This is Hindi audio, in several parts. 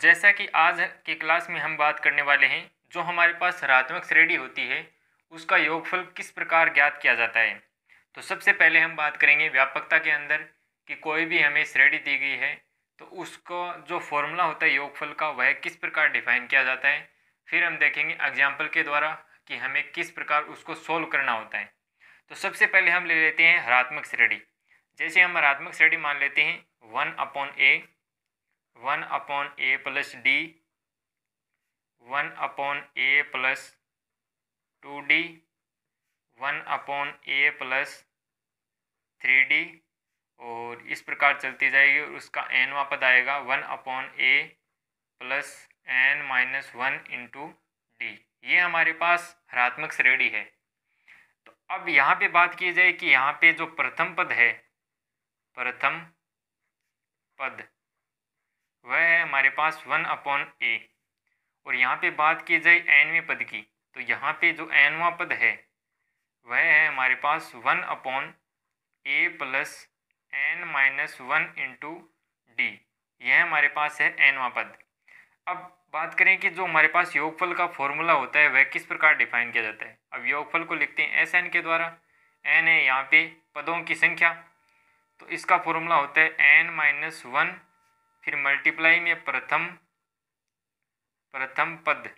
जैसा कि आज की क्लास में हम बात करने वाले हैं, जो हमारे पास ऋणात्मक श्रेणी होती है उसका योगफल किस प्रकार ज्ञात किया जाता है। तो सबसे पहले हम बात करेंगे व्यापकता के अंदर कि कोई भी हमें श्रेणी दी गई है तो उसको जो फॉर्मूला होता है योगफल का वह किस प्रकार डिफाइन किया जाता है। फिर हम देखेंगे एग्जाम्पल के द्वारा कि हमें किस प्रकार उसको सोल्व करना होता है। तो सबसे पहले हम ले लेते हैं ऋणात्मक श्रेणी। जैसे हम ऋणात्मक श्रेणी मान लेते हैं 1/a plus D 1/a plus 2d 1/a plus 3d और इस प्रकार चलती जाएगी और उसका nवां पद आएगा 1/a plus n-1 into D. ये हमारे पास ऋणात्मक श्रेणी है। तो अब यहाँ पे बात की जाए कि यहाँ पे जो प्रथम पद है, प्रथम पद वह है हमारे पास 1/a और यहाँ पे बात की जाए nवें पद की तो यहाँ पे जो nवां पद है वह है हमारे पास 1/a plus n-1 into D. यह हमारे पास है nवां पद। अब बात करें कि जो हमारे पास योगफल का फॉर्मूला होता है वह किस प्रकार डिफाइन किया जाता है। अब योगफल को लिखते हैं SN के द्वारा। n है यहाँ पे पदों की संख्या, तो इसका फॉर्मूला होता है n-1 फिर मल्टीप्लाई में प्रथम पद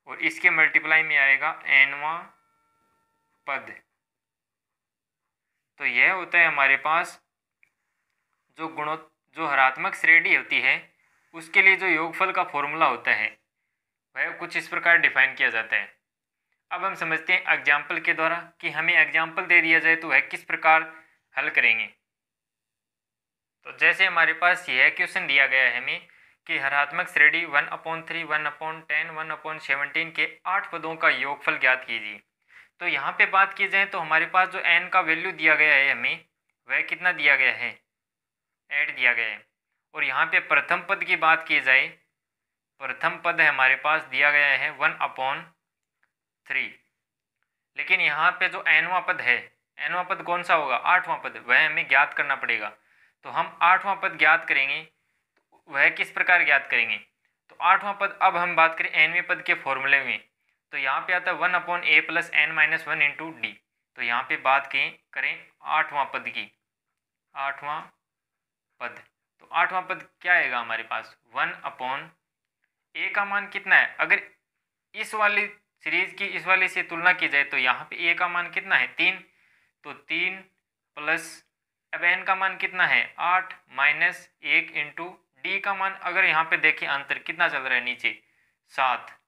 और इसके मल्टीप्लाई में आएगा nवां पद। तो यह होता है हमारे पास जो ऋणात्मक श्रेणी होती है उसके लिए जो योगफल का फॉर्मूला होता है वह कुछ इस प्रकार डिफाइन किया जाता है। अब हम समझते हैं एग्जाम्पल के द्वारा कि हमें एग्जाम्पल दे दिया जाए तो वह किस प्रकार हल करेंगे। तो जैसे हमारे पास यह क्वेश्चन दिया गया है हमें कि ऋणात्मक श्रेणी 1/3, 1/10, 1/17 के 8 पदों का योगफल ज्ञात कीजिए। तो यहाँ पे बात की जाए तो हमारे पास जो n का वैल्यू दिया गया है हमें वह कितना दिया गया है, 8 दिया गया है। और यहाँ पे प्रथम पद की बात की जाए, प्रथम पद है हमारे पास दिया गया है 1/3, लेकिन यहाँ पे जो nवां पद है, nवां पद कौन सा होगा, 8वां पद, वह हमें ज्ञात करना पड़ेगा। तो हम 8वां पद ज्ञात करेंगे, वह किस प्रकार ज्ञात करेंगे। तो 8वां पद, अब हम बात करें nवें पद के फॉर्मूले में तो यहाँ पे आता है 1/a plus n-1 into D. तो यहाँ पे बात करें 8वां पद की, 8वां पद, तो 8वां पद क्या आएगा हमारे पास 1/a का मान कितना है। अगर इस वाली सीरीज की इस वाले से तुलना की जाए तो यहाँ पे a का मान कितना है 3, तो 3 प्लस अब n का मान कितना है 8 माइनस 1 इंटू डी का मान, अगर यहाँ पे देखें अंतर कितना चल रहा है नीचे 7,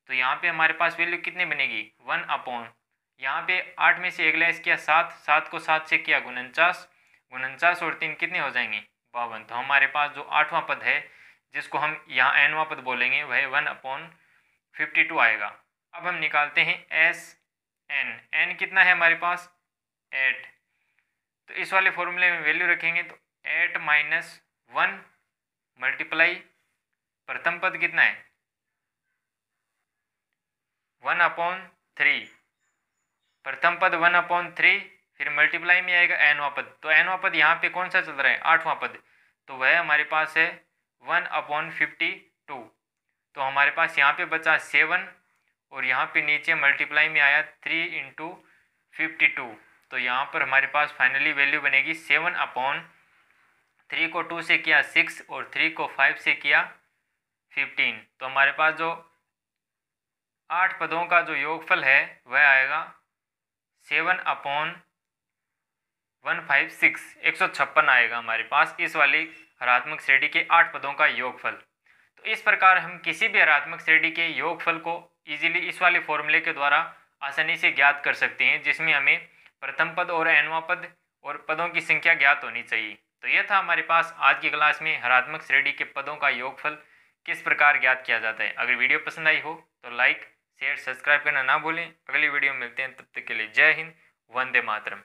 तो यहाँ पे हमारे पास वैल्यू कितनी बनेगी 1/, यहाँ पे 8 में से 1 लेस किया 7, 7 को 7 से किया 49 और 3 कितने हो जाएंगे 52। तो हमारे पास जो 8वां पद है जिसको हम यहाँ nवां पद बोलेंगे वह 1/52 आएगा। अब हम निकालते हैं n कितना है हमारे पास 8, तो इस वाले फॉर्मूले में वैल्यू रखेंगे तो 8 माइनस 1 मल्टीप्लाई प्रथम पद कितना है 1/3, प्रथम पद 1/3 फिर मल्टीप्लाई में आएगा nवां पद। तो nवां पद यहाँ पे कौन सा चल रहा है 8वां पद, तो वह हमारे पास है 1/52। तो हमारे पास यहाँ पे बचा 7 और यहाँ पे नीचे मल्टीप्लाई में आया 3 इंटू 52। तो यहाँ पर हमारे पास फाइनली वैल्यू बनेगी 7/3 को 2 से किया 6 और 3 को 5 से किया 15। तो हमारे पास जो 8 पदों का जो योगफल है वह आएगा 7/156, 156 आएगा हमारे पास इस वाली ऋणात्मक श्रेणी के 8 पदों का योगफल। तो इस प्रकार हम किसी भी ऋणात्मक श्रेणी के योगफल को इजीली इस वाले फॉर्मूले के द्वारा आसानी से ज्ञात कर सकते हैं, जिसमें हमें प्रथम पद और nवां पद और पदों की संख्या ज्ञात होनी चाहिए। तो यह था हमारे पास आज की क्लास में ऋणात्मक श्रेणी के पदों का योगफल किस प्रकार ज्ञात किया जाता है। अगर वीडियो पसंद आई हो तो लाइक शेयर सब्सक्राइब करना ना भूलें। अगली वीडियो में मिलते हैं, तब तक के लिए जय हिंद, वंदे मातरम।